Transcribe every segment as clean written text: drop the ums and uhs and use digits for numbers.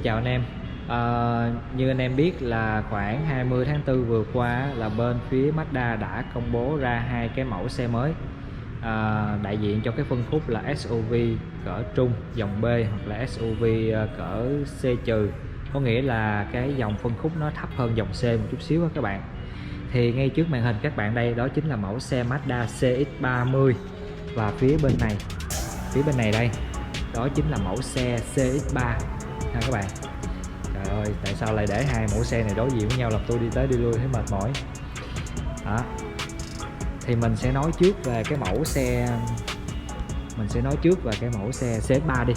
chào anh em. Như anh em biết là khoảng 20 tháng 4 vừa qua là bên phía Mazda đã công bố ra hai cái mẫu xe mới, đại diện cho cái phân khúc là SUV cỡ trung dòng B hoặc là SUV cỡ C trừ, có nghĩa là cái dòng phân khúc nó thấp hơn dòng C một chút xíu đó các bạn. Thì ngay trước màn hình các bạn đây, đó chính là mẫu xe Mazda CX-30, và phía bên này đây, đó chính là mẫu xe CX-3 ha các bạn. Trời ơi, tại sao lại để hai mẫu xe này đối diện với nhau, làm tôi đi tới đi lui thấy mệt mỏi đó. Thì mình sẽ nói trước về cái mẫu xe CX-3 đi,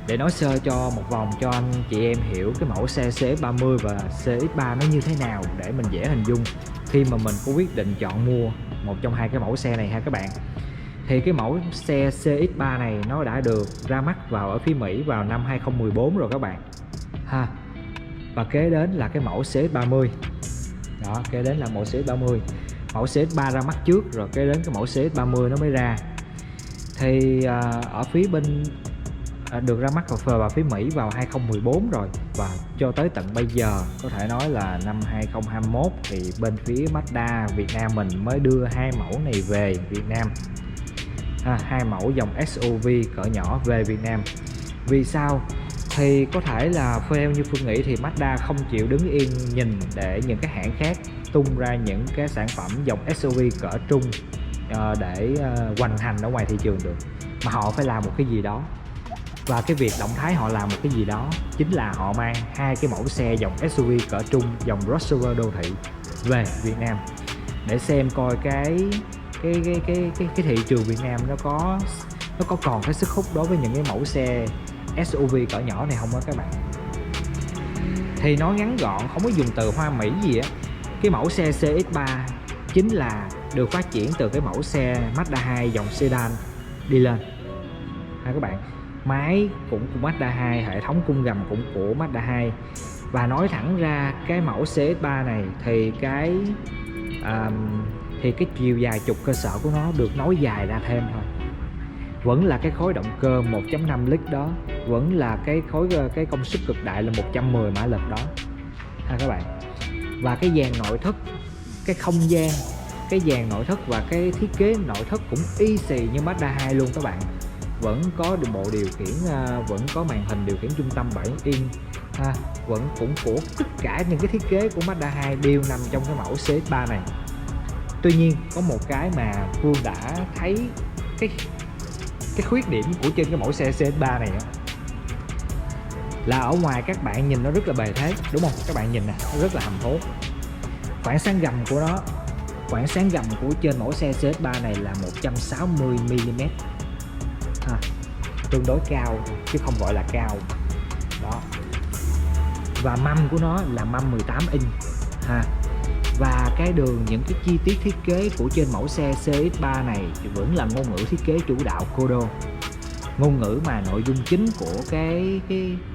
để nói sơ cho một vòng cho anh chị em hiểu cái mẫu xe CX-30 và CX-3 nó như thế nào, để mình dễ hình dung khi mà mình có quyết định chọn mua một trong hai cái mẫu xe này ha các bạn. Thì cái mẫu xe CX-3 này nó đã được ra mắt vào ở phía Mỹ vào năm 2014 rồi các bạn ha. Và kế đến là cái mẫu CX-30 đó, kế đến là mẫu CX-30. Mẫu CX-3 ra mắt trước rồi kế đến cái mẫu CX-30 nó mới ra. Thì ở phía bên được ra mắt vào phía Mỹ vào 2014 rồi, và cho tới tận bây giờ có thể nói là năm 2021 thì bên phía Mazda Việt Nam mình mới đưa hai mẫu này về Việt Nam. Hai mẫu dòng SUV cỡ nhỏ về Việt Nam. Vì sao? Thì có thể là theo như Phương nghĩ thì Mazda không chịu đứng yên nhìn để những cái hãng khác tung ra những cái sản phẩm dòng SUV cỡ trung để hoành hành ở ngoài thị trường được, mà họ phải làm một cái gì đó. Và cái việc động thái họ làm một cái gì đó chính là họ mang hai cái mẫu xe dòng SUV cỡ trung, dòng crossover đô thị về Việt Nam, để xem coi cái thị trường Việt Nam nó có còn cái sức hút đối với những cái mẫu xe SUV cỡ nhỏ này không đó các bạn. Thì nói ngắn gọn, không có dùng từ hoa mỹ gì á, cái mẫu xe CX-3 chính là được phát triển từ cái mẫu xe Mazda 2 dòng sedan đi lên ha các bạn. Máy cũng của Mazda 2, hệ thống cung gầm cũng của Mazda 2. Và nói thẳng ra cái mẫu CX-3 này thì cái chiều dài trục cơ sở của nó được nối dài ra thêm thôi. Vẫn là cái khối động cơ 1.5 lít đó, vẫn là cái công suất cực đại là 110 mã lực đó ha các bạn. Và cái dàn nội thất, cái không gian, cái dàn nội thất và cái thiết kế nội thất cũng y xì như Mazda 2 luôn các bạn. Vẫn có bộ điều khiển, vẫn có màn hình điều khiển trung tâm 7 inch ha, vẫn cũng của tất cả những cái thiết kế của Mazda 2 đều nằm trong cái mẫu CX-3 này. Tuy nhiên có một cái mà Phương đã thấy cái khuyết điểm của trên cái mẫu xe CX-3 này là ở ngoài các bạn nhìn nó rất là bề thế, đúng không? Các bạn nhìn nè, nó rất là hầm hố. Khoảng sáng gầm của trên mẫu xe CX-3 này là 160mm ha, tương đối cao chứ không gọi là cao đó. Và mâm của nó là mâm 18 inch ha. Và cái đường, những cái chi tiết thiết kế của trên mẫu xe CX-3 này thì vẫn là ngôn ngữ thiết kế chủ đạo Kodo. Ngôn ngữ mà nội dung chính của cái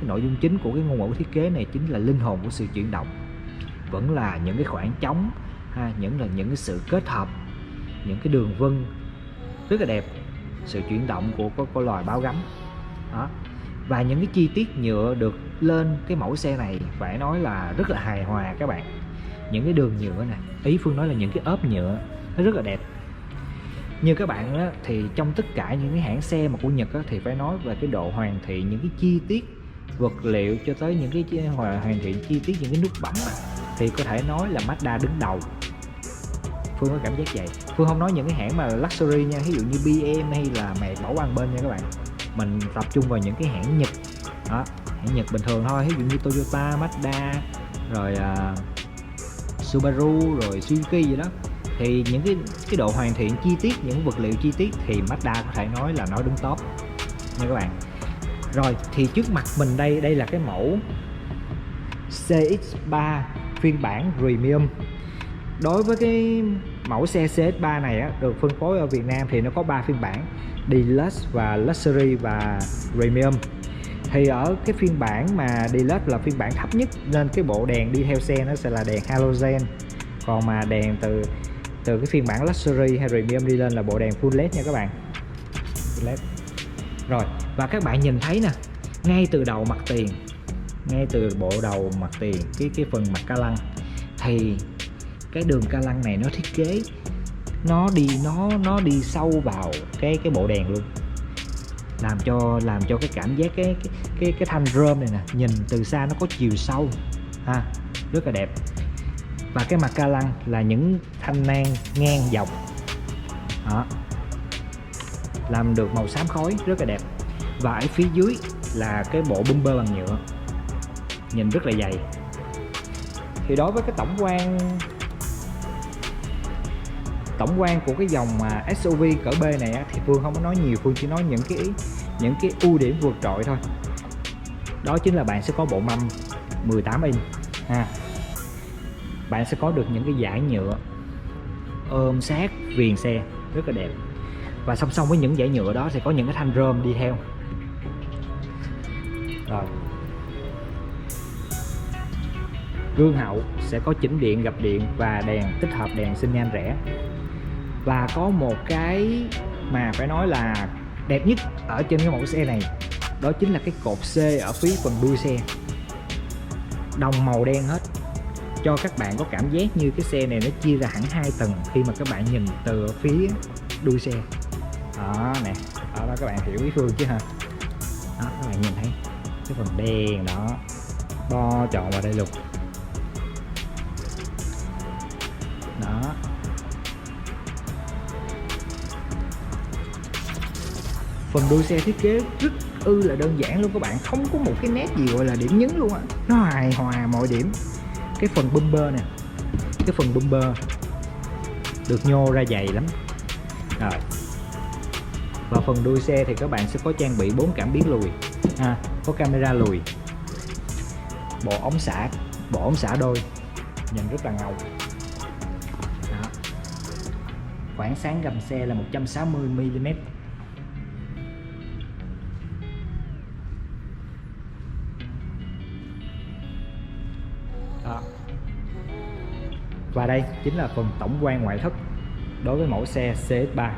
nội dung chính của cái ngôn ngữ thiết kế này chính là linh hồn của sự chuyển động. Vẫn là những cái khoảng trống ha, những cái sự kết hợp, những cái đường vân rất là đẹp, sự chuyển động của loài báo gấm đó. Và những cái chi tiết nhựa được lên cái mẫu xe này phải nói là rất là hài hòa các bạn. Những cái đường nhựa này, ý Phương nói là những cái ốp nhựa nó rất là đẹp. Như các bạn đó, thì trong tất cả những cái hãng xe mà của Nhật đó, thì phải nói về cái độ hoàn thiện những cái chi tiết vật liệu cho tới những cái hoàn thiện chi tiết những cái nút bấm thì có thể nói là Mazda đứng đầu. Phương có cảm giác vậy. Phương không nói những cái hãng mà luxury nha, ví dụ như BM hay là mẹ bỏ qua bên nha các bạn. Mình tập trung vào những cái hãng Nhật đó, hãng Nhật bình thường thôi, ví dụ như Toyota, Mazda, rồi Subaru, rồi Suzuki gì đó. Thì những cái độ hoàn thiện chi tiết, những vật liệu chi tiết thì Mazda có thể nói là nó đứng top nha các bạn. Rồi thì trước mặt mình đây là cái mẫu CX-3 phiên bản Premium. Đối với cái mẫu xe CX-3 này được phân phối ở Việt Nam thì nó có 3 phiên bản: Deluxe và Luxury và Premium. Thì ở cái phiên bản mà Deluxe là phiên bản thấp nhất nên cái bộ đèn đi theo xe nó sẽ là đèn halogen. Còn mà đèn từ cái phiên bản Luxury hay Premium đi lên là bộ đèn full LED nha các bạn. Full LED. Rồi, và các bạn nhìn thấy nè, ngay từ đầu mặt tiền, ngay từ bộ đầu mặt tiền, cái phần mặt ca lăng, thì cái đường ca lăng này nó thiết kế nó đi sâu vào cái bộ đèn luôn, làm cho cái cảm giác cái thanh rơm này nè, nhìn từ xa nó có chiều sâu ha, rất là đẹp. Và cái mặt ca lăng là những thanh ngang dọc đó, làm được màu xám khói rất là đẹp. Và ở phía dưới là cái bộ bumper bằng nhựa, nhìn rất là dày. Thì đối với cái tổng quan của cái dòng SUV cỡ B này á, thì Phương không có nói nhiều, Phương chỉ nói những cái ưu điểm vượt trội thôi. Đó chính là bạn sẽ có bộ mâm 18 inch ha. Bạn sẽ có được những cái dải nhựa ôm sát viền xe rất là đẹp. Và song song với những dải nhựa đó sẽ có những cái thanh rơm đi theo. Rồi. Gương hậu sẽ có chỉnh điện, gập điện và đèn tích hợp đèn xi nhan rẽ. Và có một cái mà phải nói là đẹp nhất ở trên cái mẫu xe này, đó chính là cái cột C ở phía phần đuôi xe, đồng màu đen hết, cho các bạn có cảm giác như cái xe này nó chia ra hẳn 2 tầng khi mà các bạn nhìn từ phía đuôi xe. Đó nè, đó các bạn hiểu ý Phương chứ ha. Đó, các bạn nhìn thấy cái phần đen đó bo trọn vào đây luôn. Đó. Phần đuôi xe thiết kế rất là đơn giản luôn các bạn, không có một cái nét gì gọi là điểm nhấn luôn á, nó hài hòa mọi điểm. Cái phần bumper nè, cái phần bumper được nhô ra dày lắm. Rồi. Và phần đuôi xe thì các bạn sẽ có trang bị 4 cảm biến lùi, có camera lùi, bộ ống xả đôi, nhìn rất là ngầu. Đó. Khoảng sáng gầm xe là 160 mm. Đó. Và đây chính là phần tổng quan ngoại thất đối với mẫu xe CS3.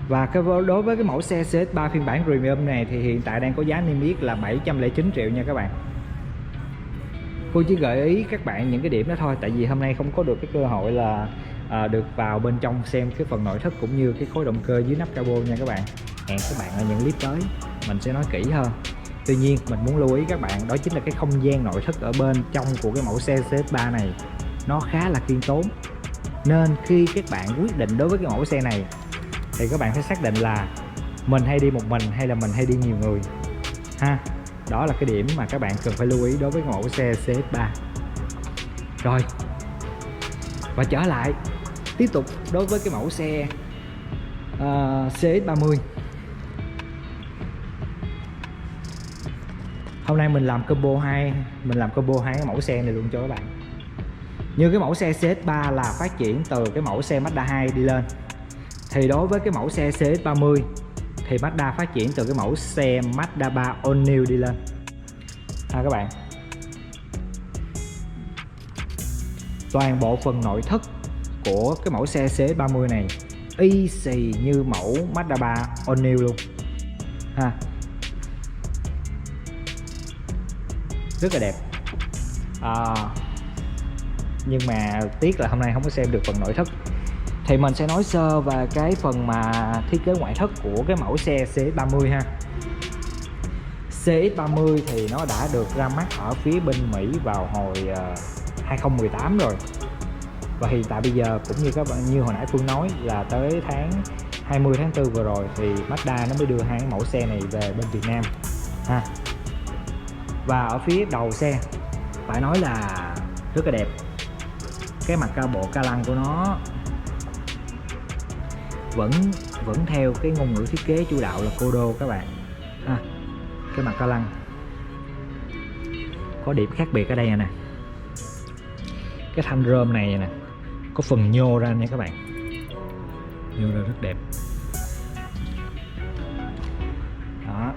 Và đối với cái mẫu xe CS3 phiên bản Premium này thì hiện tại đang có giá niêm yết là 709 triệu nha các bạn. Tôi chỉ gợi ý các bạn những cái điểm đó thôi, tại vì hôm nay không có được cái cơ hội là được vào bên trong xem cái phần nội thất cũng như cái khối động cơ dưới nắp cabo nha các bạn. Hẹn các bạn ở những clip tới mình sẽ nói kỹ hơn. Tuy nhiên mình muốn lưu ý các bạn, đó chính là cái không gian nội thất ở bên trong của cái mẫu xe CS3 này nó khá là khiêm tốn, nên khi các bạn quyết định đối với cái mẫu xe này thì các bạn phải xác định là mình hay đi một mình hay là mình hay đi nhiều người ha. Đó là cái điểm mà các bạn cần phải lưu ý đối với cái mẫu xe CS3. Rồi, và trở lại tiếp tục đối với cái mẫu xe CS30. Hôm nay mình làm combo 2 cái mẫu xe này luôn cho các bạn. Như cái mẫu xe CS3 là phát triển từ cái mẫu xe Mazda 2 đi lên, thì đối với cái mẫu xe CS30 thì Mazda phát triển từ cái mẫu xe Mazda 3 All New đi lên các bạn. Toàn bộ phần nội thất của cái mẫu xe CS30 này y xì như mẫu Mazda 3 All New luôn ha. Rất là đẹp. Nhưng mà tiếc là hôm nay không có xem được phần nội thất. Thì mình sẽ nói sơ về cái phần mà thiết kế ngoại thất của cái mẫu xe CS30 ha. CS30 thì nó đã được ra mắt ở phía bên Mỹ vào hồi 2018 rồi. Và hiện tại bây giờ cũng như các bạn, như hồi nãy Phương nói là tới tháng 20 tháng 4 vừa rồi thì Mazda nó mới đưa hai cái mẫu xe này về bên Việt Nam ha. Và ở phía đầu xe phải nói là rất là đẹp. Cái mặt bộ ca lăng của nó vẫn theo cái ngôn ngữ thiết kế chủ đạo là Kodo các bạn ha. Cái mặt ca lăng có điểm khác biệt ở đây nè, cái thanh rơm này nè có phần nhô ra nha các bạn, nhô ra rất đẹp đó.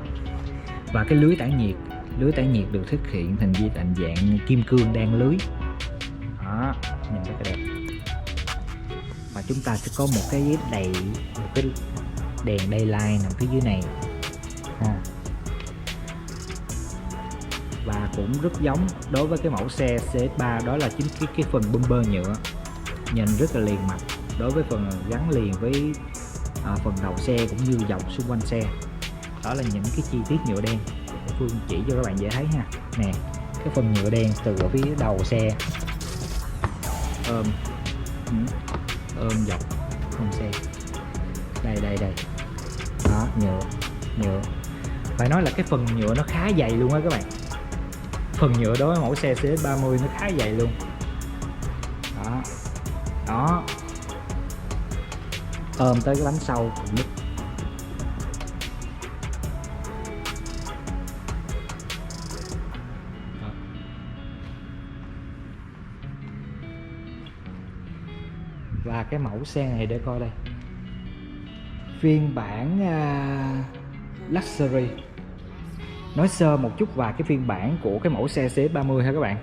Và cái lưới tản nhiệt được thực hiện thành dạng kim cương đan lưới đó, nhìn rất là đẹp. Và chúng ta sẽ có một cái đèn daylight nằm phía dưới này ha. và cũng rất giống đối với cái mẫu xe CS3, đó là chính cái phần bumper nhựa, nhìn rất là liền mạch đối với phần gắn liền với phần đầu xe cũng như dọc xung quanh xe. Đó là những cái chi tiết nhựa đen để Phương chỉ cho các bạn dễ thấy ha. Nè, cái phần nhựa đen từ ở phía đầu xe ôm dọc thân xe, đây đó, nhựa phải nói là cái phần nhựa nó khá dày luôn á các bạn. Phần nhựa đối với mẫu xe CS30 nó khá dày luôn đó, ôm tới cái bánh sau đít. Và cái mẫu xe này để coi đây, phiên bản Luxury. Nói sơ một chút và cái phiên bản của cái mẫu xe CS30 ha các bạn.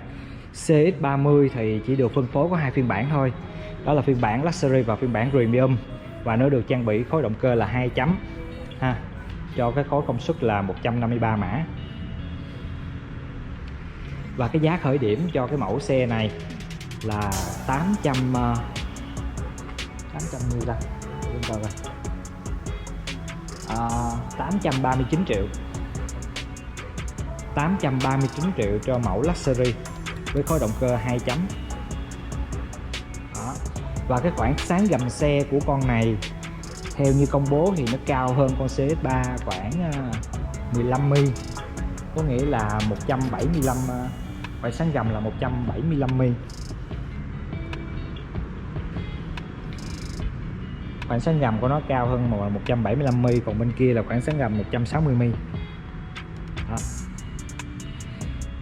CS30 thì chỉ được phân phối có 2 phiên bản thôi, đó là phiên bản Luxury và phiên bản Premium, và nó được trang bị khối động cơ là 2 chấm ha, cho cái khối công suất là 153 mã. Và cái giá khởi điểm cho cái mẫu xe này là 800 nhiêu ta? 839 triệu. 839 triệu cho mẫu Luxury với khối động cơ 2 chấm. Đó. Và cái khoảng sáng gầm xe của con này theo như công bố thì nó cao hơn con CS3 khoảng 15 mm, có nghĩa là 175, khoảng sáng gầm là 175 mm. Khoảng sáng gầm của nó cao hơn 175 mm, còn bên kia là khoảng sáng gầm 160 mm. Đó.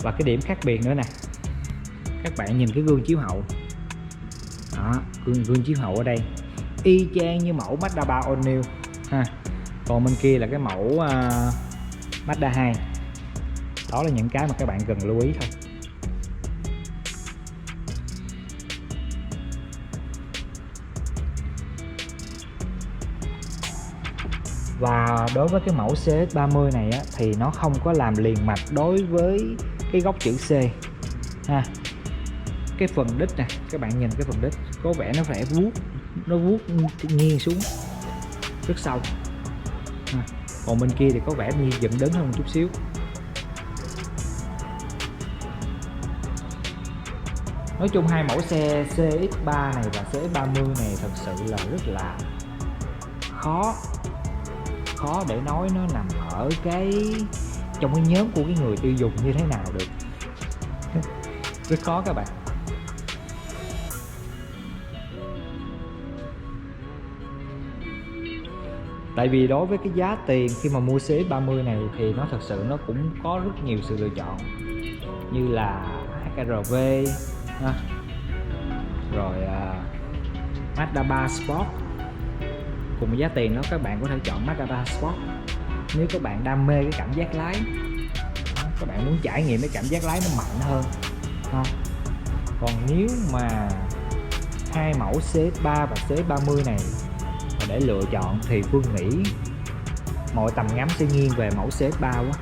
Và cái điểm khác biệt nữa nè, các bạn nhìn cái gương chiếu hậu đó, gương chiếu hậu ở đây y chang như mẫu Mazda 3 All New ha, còn bên kia là cái mẫu Mazda 2. Đó là những cái mà các bạn cần lưu ý thôi. Và đối với cái mẫu CS30 này á, thì nó không có làm liền mạch đối với cái góc chữ C ha. Cái phần đít nè, các bạn nhìn cái phần đít có vẻ nó phải vuốt nghiêng xuống rất sâu ha. Còn bên kia thì có vẻ như dựng đứng hơn một chút xíu. Nói chung hai mẫu xe CX3 này và CX30 này thật sự là rất là khó để nói nó nằm ở trong cái nhóm của cái người tiêu dùng như thế nào được. Rất khó các bạn. Tại vì đối với cái giá tiền khi mà mua CX30 này thì nó thật sự nó cũng có rất nhiều sự lựa chọn, như là HRV ha, rồi Mazda 3 Sport. Cùng với giá tiền đó các bạn có thể chọn Mazda 3 Sport nếu các bạn đam mê cái cảm giác lái, các bạn muốn trải nghiệm cái cảm giác lái nó mạnh hơn ha. Còn nếu mà hai mẫu CS3 và CS30 này mà để lựa chọn thì Phương nghĩ mọi tầm ngắm sẽ nghiêng về mẫu CS3 quá.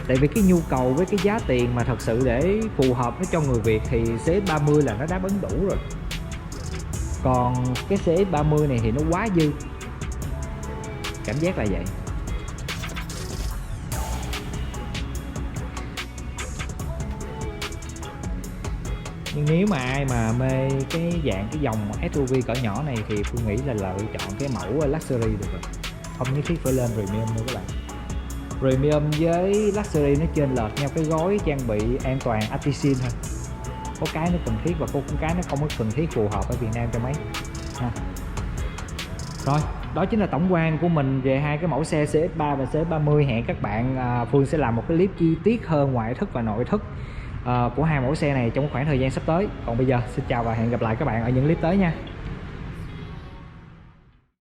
Tại vì cái nhu cầu với cái giá tiền mà thật sự để phù hợp với cho người Việt thì CS30 là nó đáp ứng đủ rồi. Còn cái CS30 này thì nó quá dư, cảm giác là vậy. Nhưng nếu mà ai mà mê cái dòng SUV cỡ nhỏ này thì Phương nghĩ là lựa chọn cái mẫu Luxury được rồi, không nhất thiết phải lên Premium nữa các bạn. Premium với Luxury nó chênh lệch nhau cái gói trang bị an toàn Actisin thôi, có cái nó cần thiết và có cái nó không có cần thiết phù hợp ở Việt Nam cho mấy ha. Rồi, đó chính là tổng quan của mình về hai cái mẫu xe CS3 và CS30. Hẹn các bạn Phương sẽ làm một cái clip chi tiết hơn ngoại thất và nội thất của hai mẫu xe này trong khoảng thời gian sắp tới. Còn bây giờ xin chào và hẹn gặp lại các bạn ở những clip tới nha.